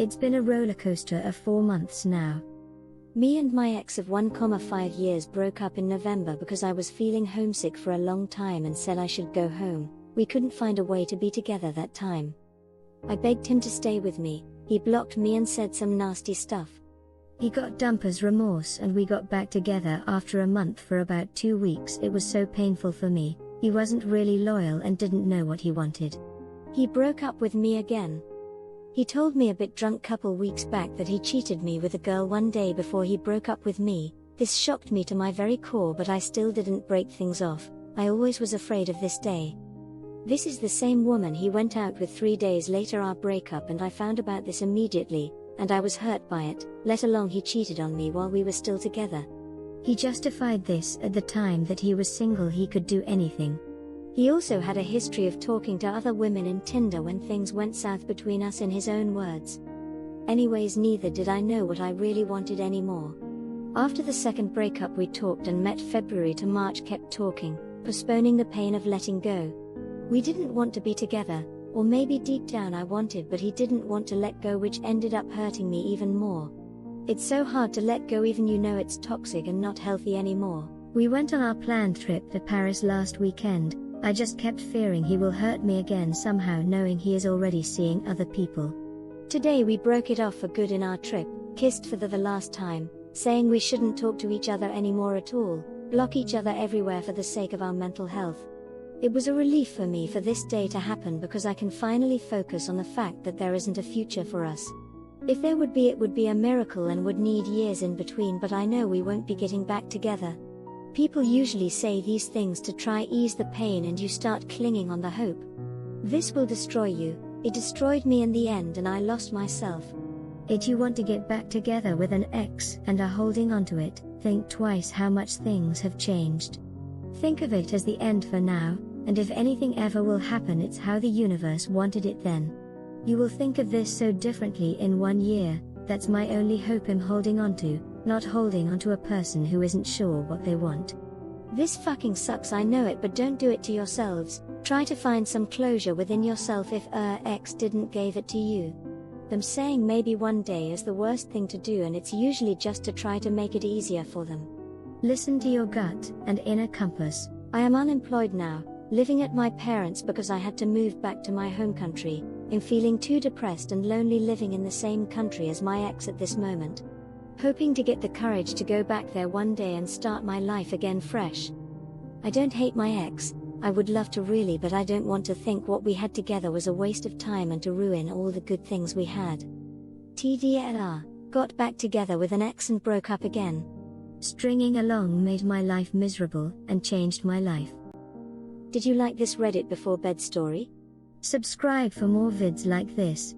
It's been a rollercoaster of 4 months now. Me and my ex of 1.5 years broke up in November because I was feeling homesick for a long time and said I should go home. We couldn't find a way to be together that time. I begged him to stay with me. He blocked me and said some nasty stuff. He got dumped as remorse and we got back together after a month for about 2 weeks. It was so painful for me. He wasn't really loyal and didn't know what he wanted. He broke up with me again. He told me a bit drunk couple weeks back that he cheated me with a girl one day before he broke up with me. This shocked me to my very core, but I still didn't break things off. I always was afraid of this day. This is the same woman he went out with 3 days later our breakup, and I found about this immediately, and I was hurt by it, let alone he cheated on me while we were still together. He justified this at the time that he was single, he could do anything. He also had a history of talking to other women in Tinder when things went south between us, in his own words. Anyways, neither did I know what I really wanted anymore. After the second breakup we talked and met. February to March kept talking, postponing the pain of letting go. We didn't want to be together, or maybe deep down I wanted, but he didn't want to let go, which ended up hurting me even more. It's so hard to let go even you know it's toxic and not healthy anymore. We went on our planned trip to Paris last weekend. I just kept fearing he will hurt me again somehow, knowing he is already seeing other people. Today we broke it off for good in our trip, kissed for the last time, saying we shouldn't talk to each other anymore at all, block each other everywhere for the sake of our mental health. It was a relief for me for this day to happen, because I can finally focus on the fact that there isn't a future for us. If there would be, it would be a miracle and would need years in between, but I know we won't be getting back together. People usually say these things to try ease the pain, and you start clinging on the hope. This will destroy you. It destroyed me in the end and I lost myself. If you want to get back together with an ex and are holding onto it, think twice how much things have changed. Think of it as the end for now, and if anything ever will happen, it's how the universe wanted it then. You will think of this so differently in 1 year. That's my only hope I'm holding onto, not holding onto a person who isn't sure what they want. This fucking sucks, I know it, but don't do it to yourselves. Try to find some closure within yourself if ex didn't give it to you. Them saying maybe one day is the worst thing to do, and it's usually just to try to make it easier for them. Listen to your gut and inner compass. I am unemployed now, living at my parents' because I had to move back to my home country. I'm feeling too depressed and lonely living in the same country as my ex at this moment. Hoping to get the courage to go back there one day and start my life again fresh. I don't hate my ex, I would love to really, but I don't want to think what we had together was a waste of time and to ruin all the good things we had. TDLR, got back together with an ex and broke up again. Stringing along made my life miserable and changed my life. Did you like this Reddit before bed story? Subscribe for more vids like this.